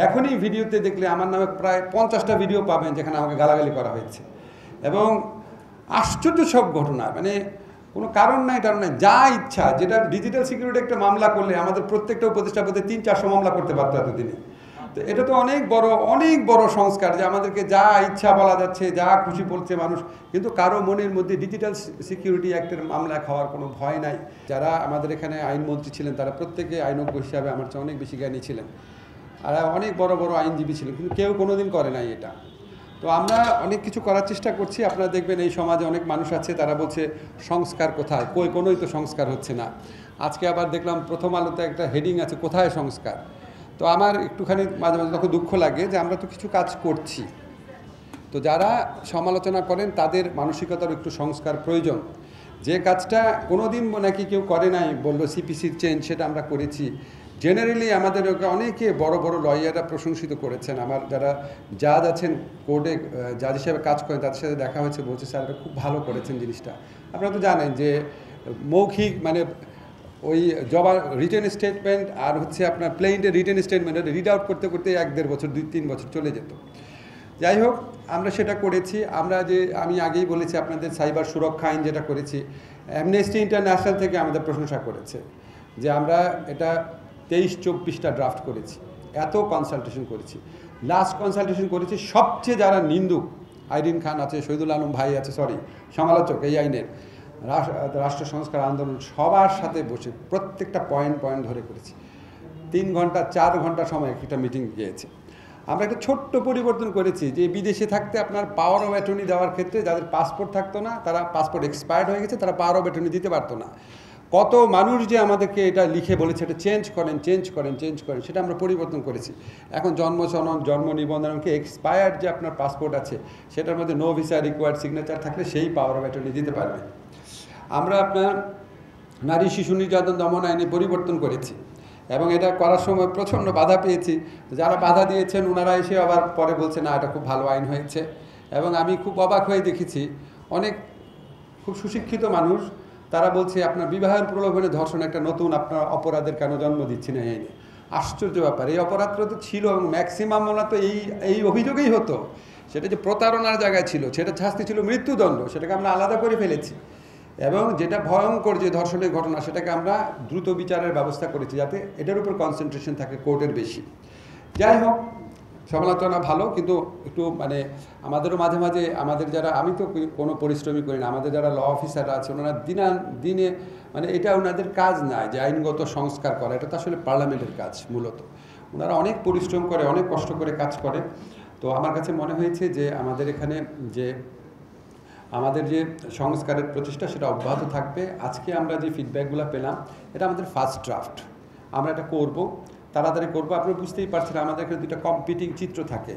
এখনই ভিডিওতে দেখলে আমার নামে প্রায় 50টা ভিডিও পাবেন যেখানে আমাকে গালাগালি করা হয়েছে এবং আশ্চর্য সব ঘটনা, মানে কোনো কারণ নাই টারণ নাই, যা ইচ্ছা, যেটা ডিজিটাল সিকিউরিটি একটা মামলা করলে আমাদের প্রত্যেকটা উপদেষ্টা পদে 300-400 মামলা করতে পারতো এতদিনে। তো এটা তো অনেক বড় সংস্কার যে আমাদেরকে যা ইচ্ছা বলা যাচ্ছে, যা খুশি বলছে মানুষ, কিন্তু কারো মনের মধ্যে ডিজিটাল সিকিউরিটি অ্যাক্টের মামলা খাওয়ার কোনো ভয় নাই। যারা আমাদের এখানে আইনমন্ত্রী ছিলেন তারা প্রত্যেকে আইনজ্ঞ হিসাবে আমার চেয়ে অনেক বেশি জ্ঞানী ছিলেন, আর অনেক বড় বড় আইনজীবী ছিলেন, কিন্তু কেউ কোনোদিন করে নাই এটা। তো আমরা অনেক কিছু করার চেষ্টা করছি। আপনারা দেখবেন এই সমাজে অনেক মানুষ আছে তারা বলছে সংস্কার কোথায়, কোনোই তো সংস্কার হচ্ছে না। আজকে আবার দেখলাম প্রথম আলোতে একটা হেডিং আছে, কোথায় সংস্কার। তো আমার একটুখানি মাঝে মাঝে তখন দুঃখ লাগে যে আমরা তো কিছু কাজ করছি, তো যারা সমালোচনা করেন তাদের মানসিকতার একটু সংস্কার প্রয়োজন। যে কাজটা কোনোদিন নাকি কেউ করে নাই, বললো সিপিসির চেঞ্জ, সেটা আমরা করেছি। জেনারেলি আমাদের অনেকে বড় বড় লয়াররা প্রশংসিত করেছেন। আমার যারা জাজ আছেন, কোর্টে জাজ হিসেবে কাজ করেন, তাদের সাথে দেখা হয়েছে, বলছে স্যার এটা খুব ভালো করেছেন জিনিসটা। আপনারা তো জানেন যে মৌখিক মানে ওই রিটেন স্টেটমেন্ট আর হচ্ছে আপনার প্লেইন্টের রিটেন স্টেটমেন্ট রিড আউট করতে করতে 1-1.5 বছর 2-3 বছর চলে যেত। যাই হোক, আমরা সেটা করেছি। আমি আগেই বলেছি আপনাদের সাইবার সুরক্ষা আইন যেটা করেছি, অ্যামনেস্টি ইন্টারন্যাশনাল থেকে আমাদের প্রশংসা করেছে যে আমরা এটা 23-24টা ড্রাফট করেছি, এত কনসালটেশন করেছি। লাস্ট কনসালটেশন করেছি সবচেয়ে যারা নিন্দুক, আইরিন খান আছে, শহীদুল আলম ভাই আছে, সমালোচক এই আইনের, রাষ্ট্র সংস্কার আন্দোলন, সবার সাথে বসে প্রত্যেকটা পয়েন্ট ধরে করেছি। 3 ঘন্টা 4 ঘন্টা সময় একটা মিটিং গিয়েছে। আমরা একটা ছোট্ট পরিবর্তন করেছি যে বিদেশে থাকতে আপনার পাওয়ার অফ অ্যাটর্নি দেওয়ার ক্ষেত্রে যাদের পাসপোর্ট থাকতো না, তারা পাসপোর্ট এক্সপায়ার্ড হয়ে গেছে, তারা পাওয়ার অফ অ্যাটর্নি দিতে পারতো না। কত মানুষ যে আমাদেরকে এটা লিখে বলেছে এটা চেঞ্জ করেন, সেটা আমরা পরিবর্তন করেছি। এখন জন্ম নিবন্ধনকে এক্সপায়ার্ড যে আপনার পাসপোর্ট আছে সেটার মধ্যে নো ভিসা রিকোয়ার্ড সিগনেচার থাকলে সেই পাওয়ার অফ অ্যাটর্নি দিতে পারবে। আমরা আপনার নারী শিশু নির্যাতন দমন আইনে পরিবর্তন করেছি এবং এটা করার সময় প্রচণ্ড বাধা পেয়েছি। যারা বাধা দিয়েছেন ওনারা এসে আবার পরে বলছে না এটা খুব ভালো আইন হয়েছে। এবং আমি খুব অবাক হয়ে দেখেছি অনেক খুব সুশিক্ষিত মানুষ, তারা বলছে আপনার বিবাহের প্রলোভনে ধর্ষণ একটা নতুন আপনার অপরাধের কেন জন্ম দিচ্ছে না আইনে। আশ্চর্য ব্যাপার, এই অপরাধটা তো ছিল এবং ম্যাক্সিমাম মনে তো এই অভিযোগেই হতো। সেটা যে প্রতারণার জায়গায় ছিল, সেটা শাস্তি ছিল মৃত্যুদণ্ড, সেটাকে আমরা আলাদা করে ফেলেছি। এবং যেটা ভয়ঙ্কর যে ধর্ষণের ঘটনা, সেটাকে আমরা দ্রুত বিচারের ব্যবস্থা করেছি যাতে এটার উপর কনসেন্ট্রেশন থাকে কোর্টের বেশি। যাই হোক, সমালোচনা ভালো, কিন্তু একটু মানে আমাদেরও মাঝে মাঝে আমাদের যারা, আমি তো কোনো পরিশ্রমই করি না, আমাদের যারা ল অফিসাররা আছে ওনারা দিনে মানে এটা ওনাদের কাজ না যে আইনগত সংস্কার করা, এটা তো আসলে পার্লামেন্টের কাজ মূলত। ওনারা অনেক পরিশ্রম করে, অনেক কষ্ট করে কাজ করে। তো আমার কাছে মনে হয়েছে যে আমাদের এখানে যে আমাদের যে সংস্কারের প্রচেষ্টা সেটা অব্যাহত থাকবে। আজকে আমরা যে ফিডব্যাকগুলো পেলাম এটা আমাদের ফার্স্ট ড্রাফট, আমরা এটা করব, তাড়াতাড়ি করবো। আপনারা বুঝতেই পারছেন আমাদের এখানে দুটো কম্পিটিং চিত্র থাকে।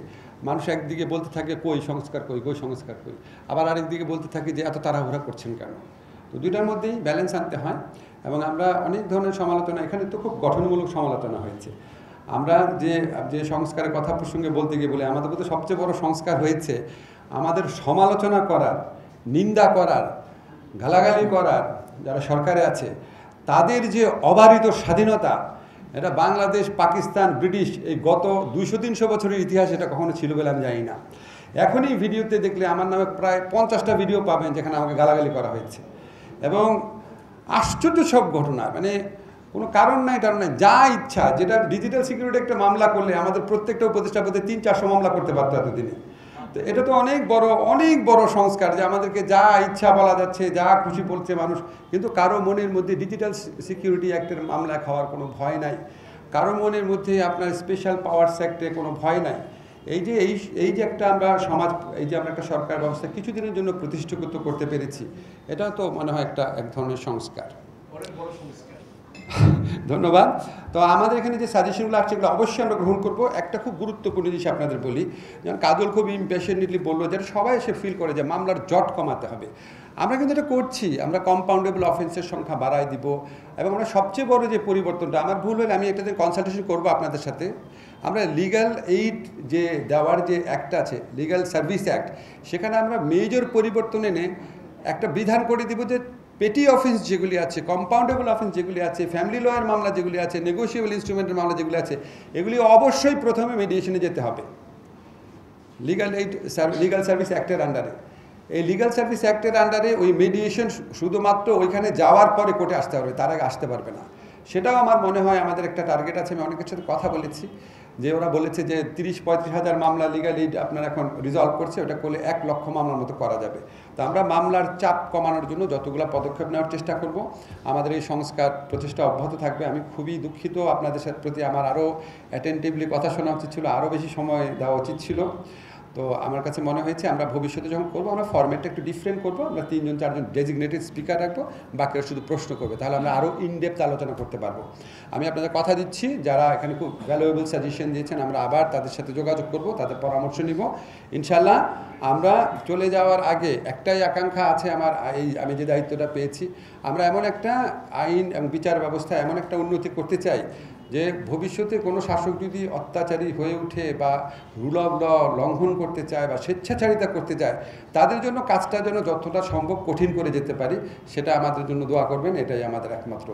মানুষ একদিকে বলতে থাকে কই সংস্কার কই, আবার আরেকদিকে বলতে থাকে যে এত তাড়াহুড়া করছেন কেন। তো দুইটার মধ্যেই ব্যালেন্স আনতে হয়। এবং আমরা অনেক ধরনের সমালোচনা, এখানে তো খুব গঠনমূলক সমালোচনা হয়েছে। আমরা যে সংস্কারের কথা প্রসঙ্গে বলতে গিয়ে বলে আমাদের মধ্যে সবচেয়ে বড় সংস্কার হয়েছে আমাদের সমালোচনা করার, নিন্দা করার, গালাগালি করার যারা সরকারে আছে তাদের যে অবারিত স্বাধীনতা, এটা বাংলাদেশ, পাকিস্তান, ব্রিটিশ এই গত 200-300 বছরের ইতিহাস এটা কখনো ছিল বলে আমি জানি না। এখনই ভিডিওতে দেখলে আমার নামে প্রায় 50টা ভিডিও পাবেন যেখানে আমাকে গালাগালি করা হয়েছে এবং আশ্চর্য সব ঘটনা, মানে কোনো কারণ নাই টারণ নাই, যা ইচ্ছা, যেটা ডিজিটাল সিকিউরিটি একটা মামলা করলে আমাদের প্রত্যেকটা উপদেষ্টা পদে 300-400 মামলা করতে পারতো এতদিনে। তো এটা তো অনেক বড় সংস্কার যে আমাদেরকে যা ইচ্ছা বলা যাচ্ছে, যা খুশি বলছে মানুষ, কিন্তু কারো মনের মধ্যে ডিজিটাল সিকিউরিটি অ্যাক্টের মামলা খাওয়ার কোনো ভয় নাই, কারো মনের মধ্যে আপনার স্পেশাল পাওয়ার সেক্টরে কোনো ভয় নাই। এই যে একটা আমরা সমাজ, এই যে আমরা একটা সরকার ব্যবস্থা কিছুদিনের জন্য প্রতিষ্ঠিত করতে পেরেছি, এটা তো মনে হয় এক ধরনের সংস্কার। ধন্যবাদ। তো আমাদের এখানে যে সাজেশনগুলো আসছে এগুলো অবশ্যই আমরা গ্রহণ করবো। একটা খুব গুরুত্বপূর্ণ জিনিস আপনাদের বলি, যেমন কাজল খুব ইম্প্যাশনেটলি বললো, যেটা সবাই এসে ফিল করে যে মামলার জট কমাতে হবে। আমরা কিন্তু এটা করছি, আমরা কম্পাউন্ডেবল অফেন্সের সংখ্যা বাড়ায় দিব। এবং আমরা সবচেয়ে বড় যে পরিবর্তনটা, আমার ভুল হলে আমি একটা কনসালটেশন করবো আপনাদের সাথে, আমরা লিগ্যাল এইড যে দেওয়ার যে অ্যাক্ট আছে, লিগ্যাল সার্ভিস অ্যাক্ট, সেখানে আমরা মেজর পরিবর্তন এনে একটা বিধান করে দিব যে পেটি অফেন্স যেগুলি আছে, কম্পাউন্ডেবল অফেন্স যেগুলি আছে, ফ্যামিলি লয়ের মামলা যেগুলি আছে, নেগোশিয়েবল ইনস্ট্রুমেন্টের মামলা যেগুলি আছে, এগুলি অবশ্যই প্রথমে মিডিয়েশনে যেতে হবে লিগাল সার্ভিস অ্যাক্টের আন্ডারে। এই লিগাল সার্ভিস অ্যাক্টের আন্ডারে ওই মিডিয়েশন শুধুমাত্র ওইখানে যাওয়ার পরে কোর্টে আসতে পারবে, তার আগে আসতে পারবে না। সেটাও আমার মনে হয় আমাদের একটা টার্গেট আছে। আমি অনেকের সাথে কথা বলেছি যে ওরা বলেছে যে 30-35 হাজার মামলা লিগাল এইড আপনারা এখন রিজলভ করছে, ওটা করলে 1 লক্ষ মামলার মতো করা যাবে। তো আমরা মামলার চাপ কমানোর জন্য যতগুলো পদক্ষেপ নেওয়ার চেষ্টা করব। আমাদের এই সংস্কার প্রচেষ্টা অব্যাহত থাকবে। আমি খুবই দুঃখিত, আপনাদের সাথে প্রতি আমার আরও অ্যাটেন্টিভলি কথা শোনা উচিত ছিল, আরও বেশি সময় দেওয়া উচিত ছিল। তো আমার কাছে মনে হয়েছে আমরা ভবিষ্যতে যখন করবো আমরা ফরম্যাটটা একটু ডিফারেন্ট করবো। আমরা 3-4জন ডেজিগনেটেড স্পিকার রাখবো, বাকিরা শুধু প্রশ্ন করবে, তাহলে আমরা আরও ইনডেপথ আলোচনা করতে পারবো। আমি আপনাদের কথা দিচ্ছি, যারা এখানে খুব ভ্যালুয়েবল সাজেশন দিয়েছেন আমরা আবার তাদের সাথে যোগাযোগ করব, তাদের পরামর্শ নিব ইনশাল্লাহ। আমরা চলে যাওয়ার আগে একটাই আকাঙ্ক্ষা আছে আমার, আমি যে দায়িত্বটা পেয়েছি, আমরা এমন একটা আইন এবং বিচার ব্যবস্থা এমন একটা উন্নতি করতে চাই যে ভবিষ্যতে কোনো শাসক যদি অত্যাচারী হয়ে উঠে বা রুল অফ ল লঙ্ঘন করতে চায় বা স্বেচ্ছাচারিতা করতে চায়, তাদের জন্য কাজটা যেন যতটা সম্ভব কঠিন করে যেতে পারি, সেটা আমাদের জন্য দোয়া করবেন। এটাই আমাদের একমাত্র